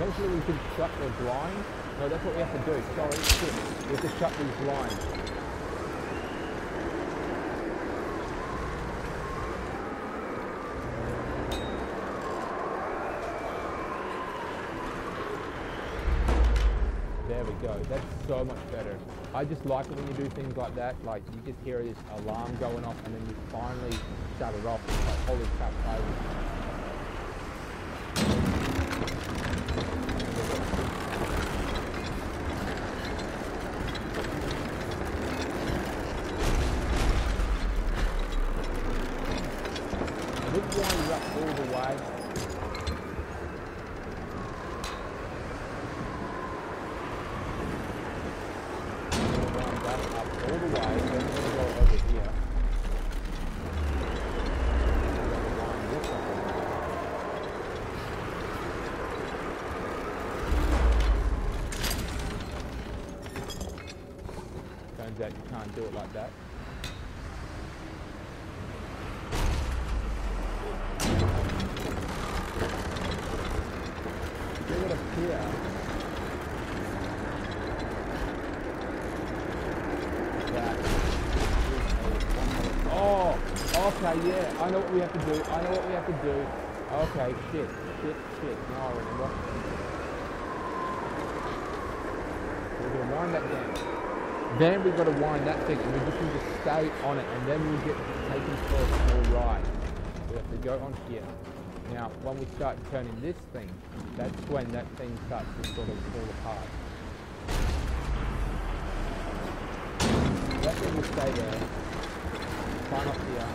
Eventually we can shut the blinds. No, that's what we have to do. Sorry, shit. We have to shut these blinds. There we go. That's so much better. I just like it when you do things like that. Like, you just hear this alarm going off and then you finally shut it off. It's like, holy crap, all the way. Wind that up all the way, then we're going to go over here. can't do it like that. Look at up here. Oh, okay, yeah. I know what we have to do. Okay, shit. Now I remember. We're gonna wind that down. Then we've got to wind that thing, and we just need to stay on it, and then we get taken for a small ride. We have to go on here. Now, when we start turning this thing, that's when that thing starts to sort of fall apart. That thing will stay there. Climb up here.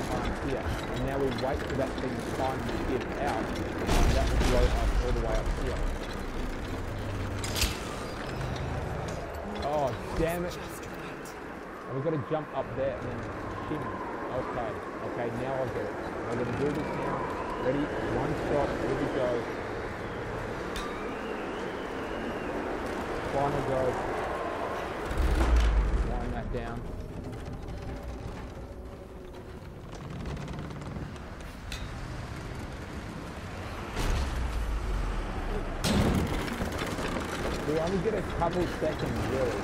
Climb here. And now we wait for that thing to finally give out, and that will blow up all the way up here. Oh, damn it. And we've got to jump up there and then shimmy. Okay, now I'll get it. I'm going to do this now. Ready? One shot. Here we go. Final go. Wind that down. We only get a couple seconds really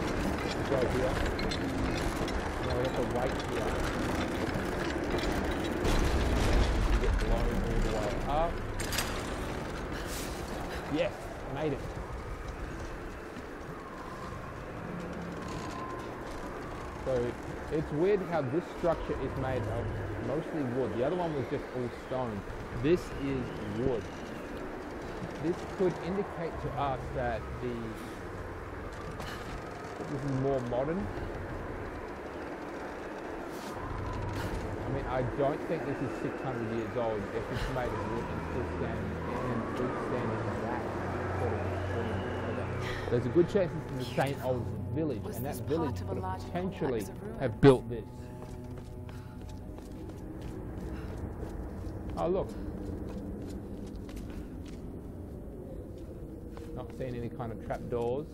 to go here. Now we have to wait here. To get blown all the way up. Yes, made it. So it's weird how this structure is made of mostly wood. The other one was just all stone. This is wood. This could indicate to us that this is more modern. I mean, I don't think this is 600 years old if it's made of wood and still standing in that sort of form. There's a good chance this is the same old village, and that village could potentially have built this. Oh, look. Not seeing any kind of trapdoors.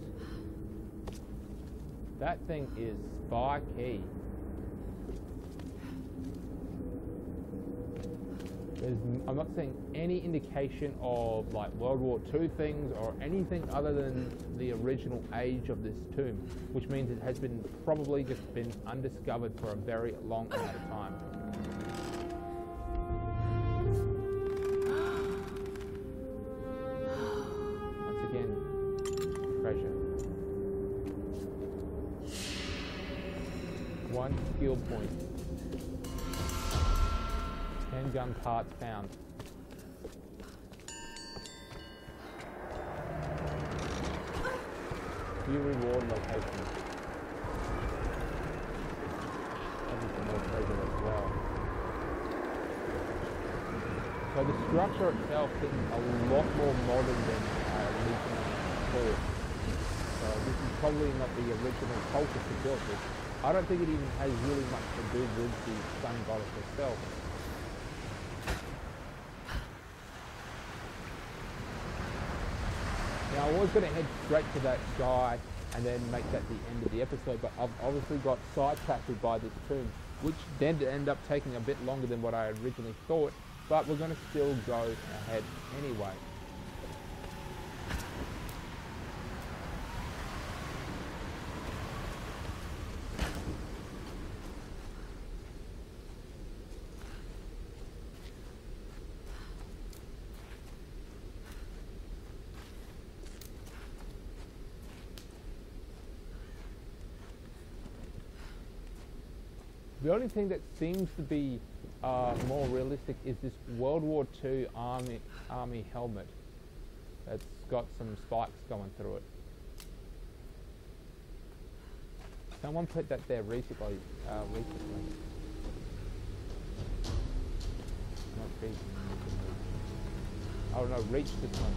That thing is spiky. I'm not seeing any indication of like World War II things or anything other than the original age of this tomb, which means it has been probably just been undiscovered for a very long amount of time. One skill point. 10 gun parts found. Few reward locations. Obviously more treasure as well. So the structure itself seems a lot more modern than I originally thought. So this is probably not the original culture to build this. I don't think it even has really much to do with the sun goddess herself. Now I was going to head straight to that guy and then make that the end of the episode, but I've obviously got sidetracked by this tomb, which then ended up taking a bit longer than what I originally thought, but we're going to still go ahead anyway. The only thing that seems to be more realistic is this World War II army helmet that's got some spikes going through it. Someone put that there recently. Not recently. Oh no, reached this one.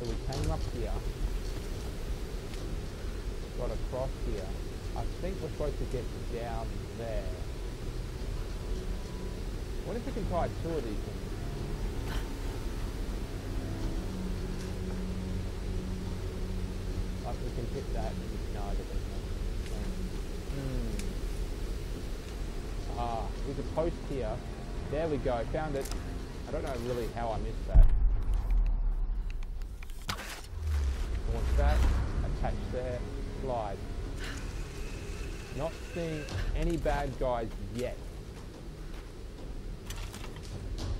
So we came up here, got across here. I think we're supposed to get down there. What if we can try two of these things? we can hit that. No, I don't think so. There's a post here. There we go. Found it. I don't know really how I missed that. Launch that. Attach there. Slide. Not seeing any bad guys yet.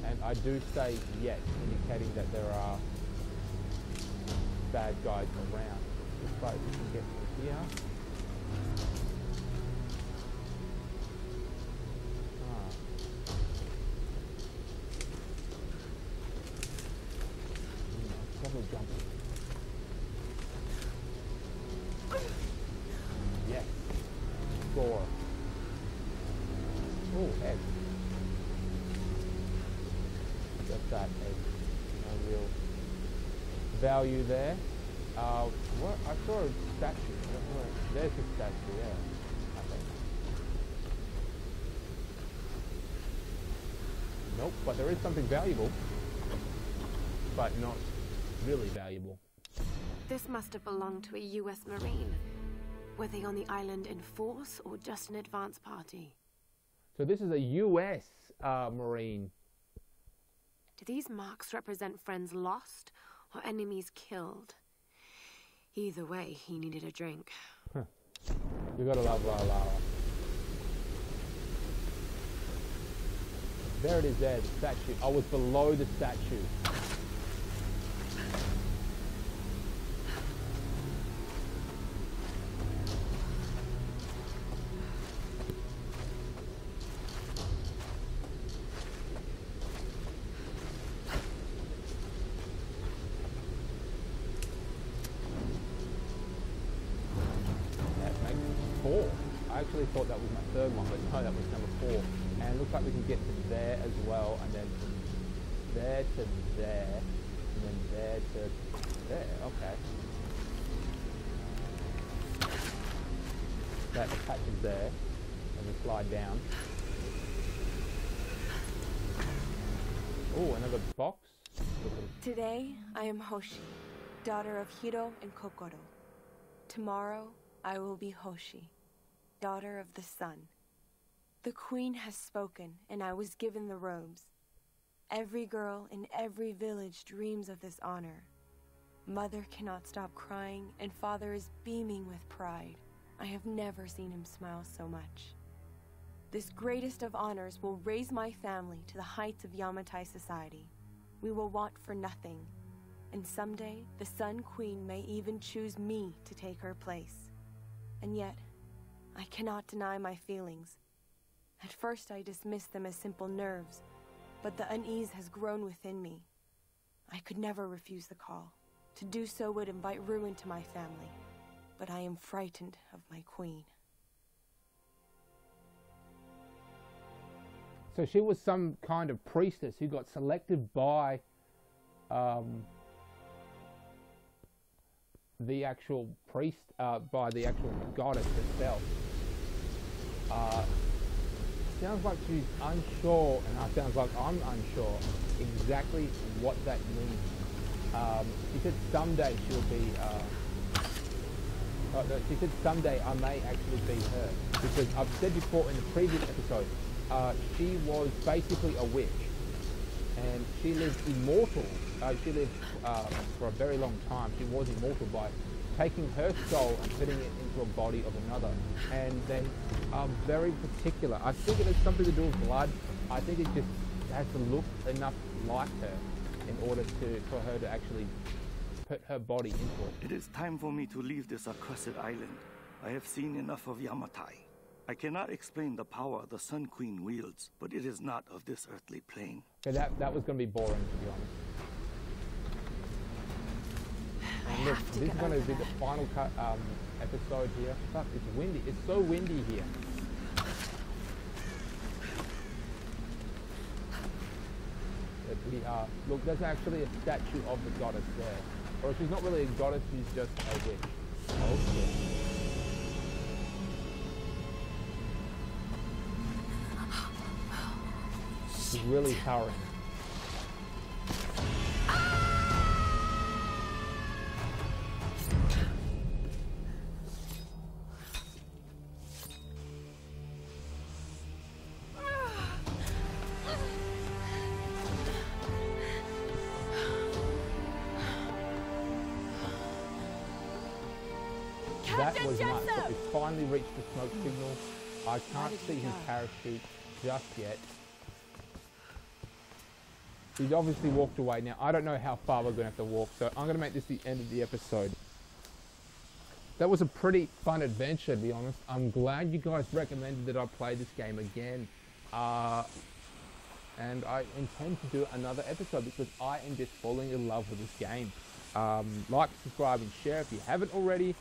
And I do say yet, indicating that there are bad guys around. Looks like we can get through here. Double jumping. Yes. Score. Oh, egg. Just that egg. No real value there. What? I saw a statue. There's a statue, yeah. I think. Nope, but there is something valuable. But not really valuable. This must have belonged to a US Marine. Were they on the island in force or just an advance party? So this is a US Marine. Do these marks represent friends lost or enemies killed? Either way, he needed a drink. You gotta love Lara. There it is there, the statue. I was below the statue. I actually thought that was my third one, but no, that was number 4. And it looks like we can get to there as well, and then from there to there, and then there to there. Okay. That attaches there, and we slide down. Oh, another box. Today, I am Hoshi, daughter of Hiro and Kokoro. Tomorrow, I will be Hoshi, daughter of the sun. The queen has spoken, and I was given the robes. Every girl in every village dreams of this honor. Mother cannot stop crying, and father is beaming with pride. I have never seen him smile so much. This greatest of honors will raise my family to the heights of Yamatai society. We will want for nothing, and someday the Sun Queen may even choose me to take her place. And yet, I cannot deny my feelings. At first I dismissed them as simple nerves, but the unease has grown within me. I could never refuse the call. To do so would invite ruin to my family, but I am frightened of my queen. So she was some kind of priestess who got selected by the actual priest, by the actual goddess herself. Sounds like she's unsure, and it sounds like I'm unsure exactly what that means. She said someday she'll be, no, she said someday I may actually be her, because I've said before in the previous episode, she was basically a witch, and she lived immortal. She lived for a very long time. She was immortal by taking her soul and putting it into a body of another, and then very particular. I think it has something to do with blood. I think it just has to look enough like her in order for her to actually put her body into it. It is time for me to leave this accursed island. I have seen enough of Yamatai. I cannot explain the power the Sun Queen wields, but it is not of this earthly plane. Okay, that was going to be boring, to be honest. And look, this is going to be the final cut episode here. Fuck, it's windy. It's so windy here. But we are. Look, there's actually a statue of the goddess there. Or she's not really a goddess, she's just a witch. Okay. She's really towering. That Captain was nuts. Jessup! It finally reached the smoke signal. I can't did see he his go? parachute just yet. He's obviously walked away. Now, I don't know how far we're going to have to walk, so I'm going to make this the end of the episode. That was a pretty fun adventure, to be honest. I'm glad you guys recommended that I play this game again. And I intend to do another episode because I am just falling in love with this game. Like, subscribe, and share if you haven't already.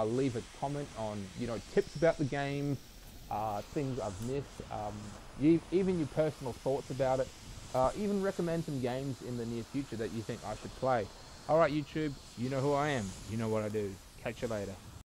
Leave a comment on, tips about the game, things I've missed, even your personal thoughts about it. Even recommend some games in the near future that you think I should play. Alright YouTube, you know who I am, you know what I do. Catch you later.